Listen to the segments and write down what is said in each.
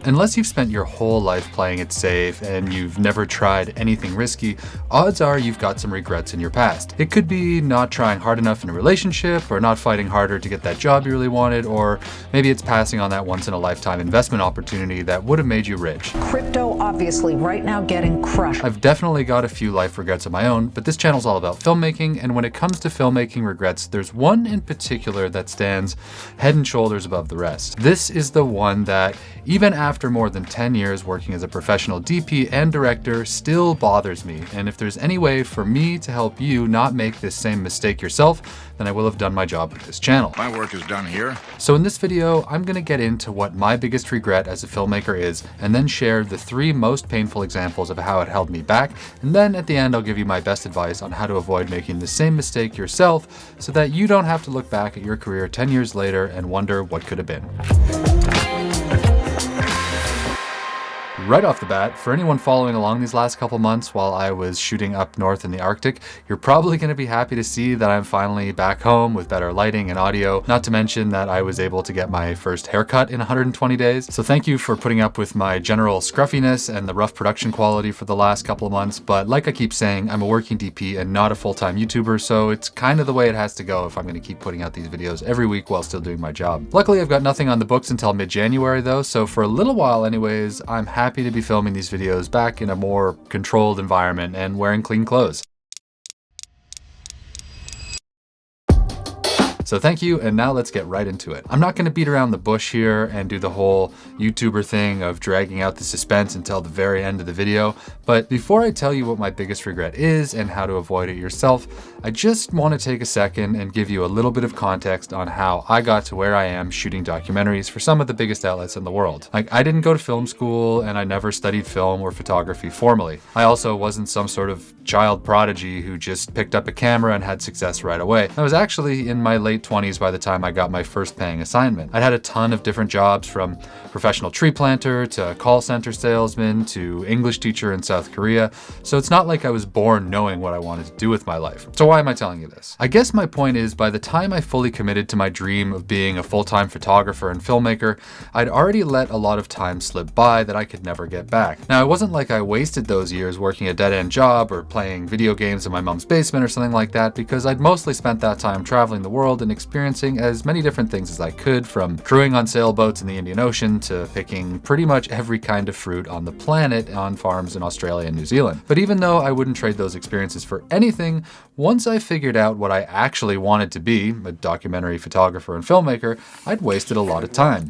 Unless you've spent your whole life playing it safe and you've never tried anything risky, odds are you've got some regrets in your past. It could be not trying hard enough in a relationship, or not fighting harder to get that job you really wanted, or maybe it's passing on that once-in-a-lifetime investment opportunity that would have made you rich. Crypto obviously right now getting crushed. I've definitely got a few life regrets of my own, but this channel's all about filmmaking, and when it comes to filmmaking regrets, there's one in particular that stands head and shoulders above the rest. This is the one that, even after more than 10 years working as a professional DP and director, still bothers me. And if there's any way for me to help you not make this same mistake yourself, then I will have done my job with this channel. My work is done here. So in this video, I'm gonna get into what my biggest regret as a filmmaker is, and then share the 3 most painful examples of how it held me back. And then at the end, I'll give you my best advice on how to avoid making the same mistake yourself, so that you don't have to look back at your career 10 years later and wonder what could have been. Right off the bat, for anyone following along these last couple months while I was shooting up north in the Arctic, you're probably going to be happy to see that I'm finally back home with better lighting and audio, not to mention that I was able to get my first haircut in 120 days. So thank you for putting up with my general scruffiness and the rough production quality for the last couple of months, but like I keep saying, I'm a working DP and not a full-time YouTuber, so it's kind of the way it has to go if I'm going to keep putting out these videos every week while still doing my job. Luckily, I've got nothing on the books until mid-January though, so for a little while anyways, I'm happy to be filming these videos back in a more controlled environment and wearing clean clothes. So thank you, and now let's get right into it. I'm not going to beat around the bush here and do the whole YouTuber thing of dragging out the suspense until the very end of the video, but before I tell you what my biggest regret is and how to avoid it yourself, I just want to take a second and give you a little bit of context on how I got to where I am shooting documentaries for some of the biggest outlets in the world. Like, I didn't go to film school and I never studied film or photography formally. I also wasn't some sort of child prodigy who just picked up a camera and had success right away. I was actually in my late 20s by the time I got my first paying assignment. I'd had a ton of different jobs, from professional tree planter to call center salesman to English teacher in South Korea, so it's not like I was born knowing what I wanted to do with my life. So why am I telling you this? I guess my point is, by the time I fully committed to my dream of being a full-time photographer and filmmaker, I'd already let a lot of time slip by that I could never get back. Now, it wasn't like I wasted those years working a dead-end job or playing video games in my mom's basement or something like that, because I'd mostly spent that time traveling the world and experiencing as many different things as I could, from crewing on sailboats in the Indian Ocean to picking pretty much every kind of fruit on the planet on farms in Australia and New Zealand. But even though I wouldn't trade those experiences for anything, once I figured out what I actually wanted to be, a documentary photographer and filmmaker, I'd wasted a lot of time.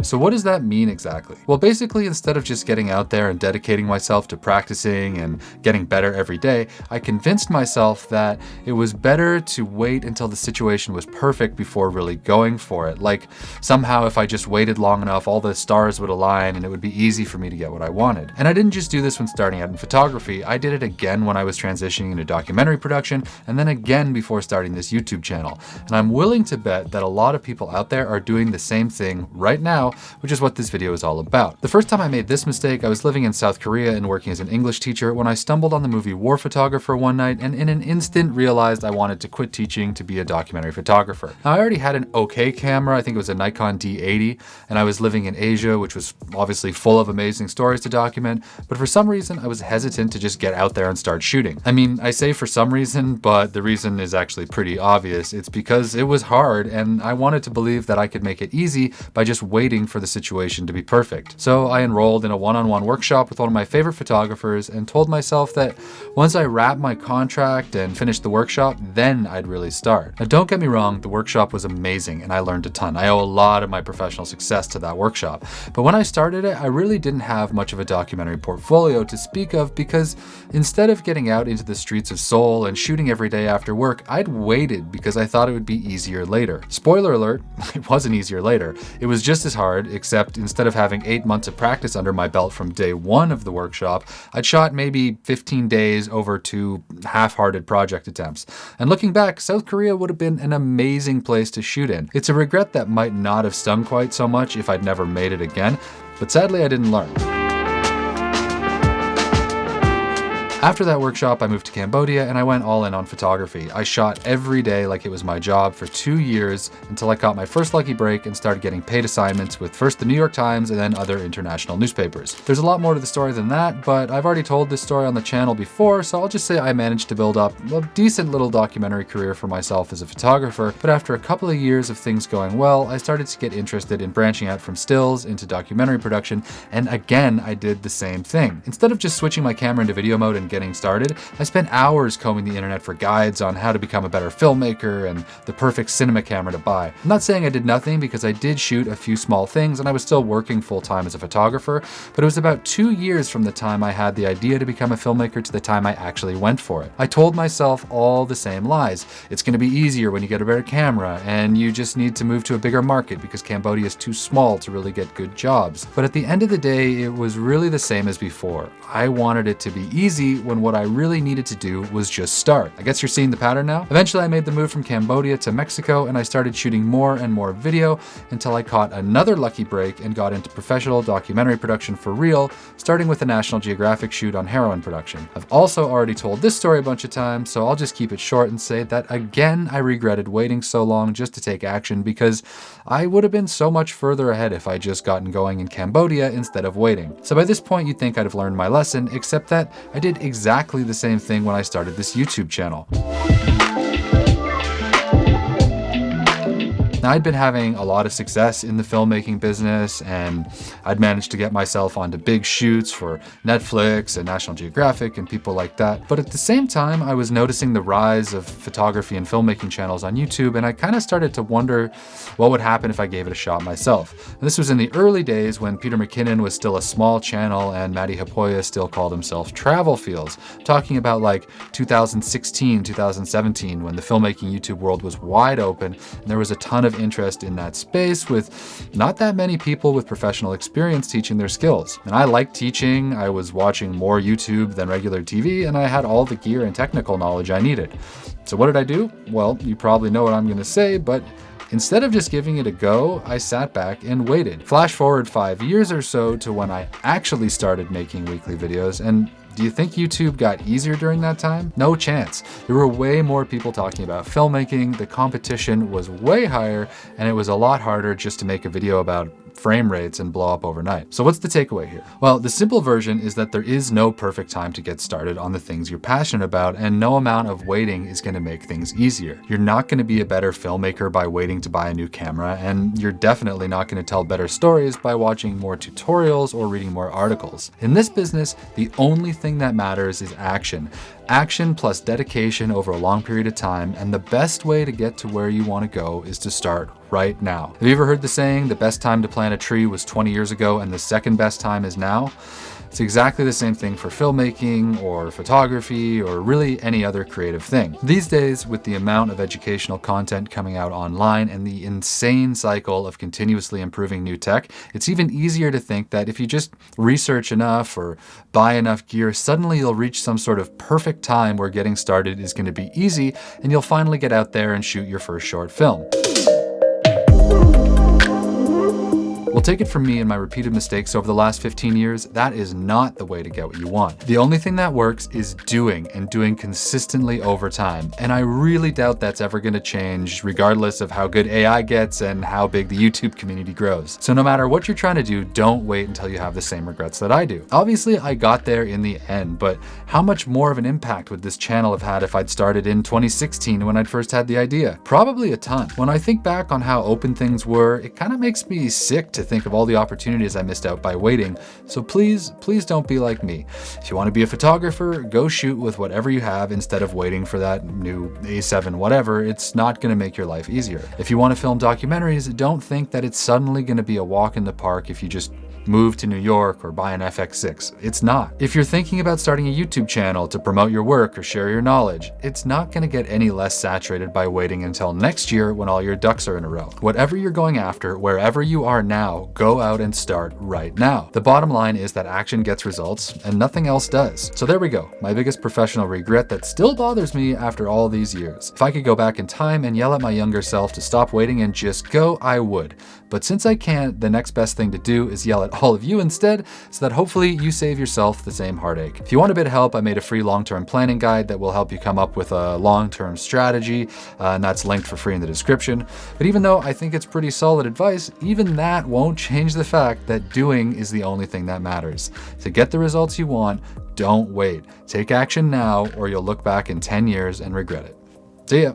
So what does that mean exactly? Well, basically, instead of just getting out there and dedicating myself to practicing and getting better every day, I convinced myself that it was better to wait until the situation was perfect before really going for it. Like, somehow if I just waited long enough, all the stars would align and it would be easy for me to get what I wanted. And I didn't just do this when starting out in photography. I did it again when I was transitioning into documentary production, and then again before starting this YouTube channel. And I'm willing to bet that a lot of people out there are doing the same thing right now, which is what this video is all about. The first time I made this mistake, I was living in South Korea and working as an English teacher when I stumbled on the movie War Photographer one night, and in an instant realized I wanted to quit teaching to be a documentary photographer. Now, I already had an okay camera, I think it was a Nikon D80, and I was living in Asia, which was obviously full of amazing stories to document, but for some reason I was hesitant to just get out there and start shooting. I mean, I say for some reason, but the reason is actually pretty obvious. It's because it was hard, and I wanted to believe that I could make it easy by just waiting for the situation to be perfect. So I enrolled in a one-on-one workshop with one of my favorite photographers and told myself that once I wrapped my contract and finished the workshop, then I'd really start. Now, don't get me wrong, the workshop was amazing and I learned a ton. I owe a lot of my professional success to that workshop. But when I started it, I really didn't have much of a documentary portfolio to speak of, because instead of getting out into the streets of Seoul and shooting every day after work, I'd waited because I thought it would be easier later. Spoiler alert, it wasn't easier later. It was just as hard, except instead of having 8 months of practice under my belt from day one of the workshop, I'd shot maybe 15 days over 2 half-hearted project attempts. And looking back, South Korea would have been an amazing place to shoot in. It's a regret that might not have stung quite so much if I'd never made it again, but sadly I didn't learn. After that workshop, I moved to Cambodia and I went all in on photography. I shot every day like it was my job for 2 years until I caught my first lucky break and started getting paid assignments with first the New York Times and then other international newspapers. There's a lot more to the story than that, but I've already told this story on the channel before, so I'll just say I managed to build up a decent little documentary career for myself as a photographer, but after a couple of years of things going well, I started to get interested in branching out from stills into documentary production, and again, I did the same thing. Instead of just switching my camera into video mode and getting started, I spent hours combing the internet for guides on how to become a better filmmaker and the perfect cinema camera to buy. I'm not saying I did nothing, because I did shoot a few small things and I was still working full-time as a photographer, but it was about 2 years from the time I had the idea to become a filmmaker to the time I actually went for it. I told myself all the same lies. It's going to be easier when you get a better camera, and you just need to move to a bigger market because Cambodia is too small to really get good jobs. But at the end of the day, it was really the same as before. I wanted it to be easy when what I really needed to do was just start. I guess you're seeing the pattern now? Eventually I made the move from Cambodia to Mexico and I started shooting more and more video until I caught another lucky break and got into professional documentary production for real, starting with a National Geographic shoot on heroin production. I've also already told this story a bunch of times, so I'll just keep it short and say that again, I regretted waiting so long just to take action, because I would have been so much further ahead if I just gotten going in Cambodia instead of waiting. So by this point, you'd think I'd have learned my lesson, except that I did exactly the same thing when I started this YouTube channel. Now, I'd been having a lot of success in the filmmaking business, and I'd managed to get myself onto big shoots for Netflix and National Geographic and people like that. But at the same time, I was noticing the rise of photography and filmmaking channels on YouTube, and I kind of started to wonder what would happen if I gave it a shot myself. And this was in the early days when Peter McKinnon was still a small channel and Matty Hapoya still called himself Travel Fields, talking about like 2016, 2017, when the filmmaking YouTube world was wide open and there was a ton of interest in that space with not that many people with professional experience teaching their skills. And I liked teaching, I was watching more YouTube than regular TV, and I had all the gear and technical knowledge I needed. So what did I do? Well, you probably know what I'm going to say, but instead of just giving it a go, I sat back and waited. Flash forward 5 years or so to when I actually started making weekly videos, and do you think YouTube got easier during that time? No chance. There were way more people talking about filmmaking, the competition was way higher, and it was a lot harder just to make a video about frame rates and blow up overnight. So what's the takeaway here? Well, the simple version is that there is no perfect time to get started on the things you're passionate about, and no amount of waiting is going to make things easier. You're not going to be a better filmmaker by waiting to buy a new camera, and you're definitely not going to tell better stories by watching more tutorials or reading more articles. In this business, the only thing that matters is action. Action plus dedication over a long period of time, and the best way to get to where you want to go is to start right now. Have you ever heard the saying, the best time to plant a tree was 20 years ago and the second best time is now? It's exactly the same thing for filmmaking or photography or really any other creative thing. These days, with the amount of educational content coming out online and the insane cycle of continuously improving new tech, it's even easier to think that if you just research enough or buy enough gear, suddenly you'll reach some sort of perfect time where getting started is going to be easy and you'll finally get out there and shoot your first short film. Well, take it from me and my repeated mistakes over the last 15 years, that is not the way to get what you want. The only thing that works is doing, and doing consistently over time. And I really doubt that's ever going to change regardless of how good AI gets and how big the YouTube community grows. So no matter what you're trying to do, don't wait until you have the same regrets that I do. Obviously, I got there in the end, but how much more of an impact would this channel have had if I'd started in 2016 when I'd first had the idea? Probably a ton. When I think back on how open things were, it kind of makes me sick to think of all the opportunities I missed out by waiting. So please don't be like me. If you want to be a photographer, go shoot with whatever you have instead of waiting for that new A7 whatever. It's not going to make your life easier. If you want to film documentaries, don't think that it's suddenly going to be a walk in the park if you just move to New York or buy an FX6. It's not. If you're thinking about starting a YouTube channel to promote your work or share your knowledge, it's not going to get any less saturated by waiting until next year when all your ducks are in a row. Whatever you're going after, wherever you are now, go out and start right now. The bottom line is that action gets results and nothing else does. So there we go. My biggest professional regret that still bothers me after all these years. If I could go back in time and yell at my younger self to stop waiting and just go, I would. But since I can't, the next best thing to do is yell at all of you instead, so that hopefully you save yourself the same heartache. If you want a bit of help, I made a free long-term planning guide that will help you come up with a long-term strategy, and that's linked for free in the description. But even though I think it's pretty solid advice, even that won't change the fact that doing is the only thing that matters. To get the results you want, don't wait. Take action now, or you'll look back in 10 years and regret it. See ya.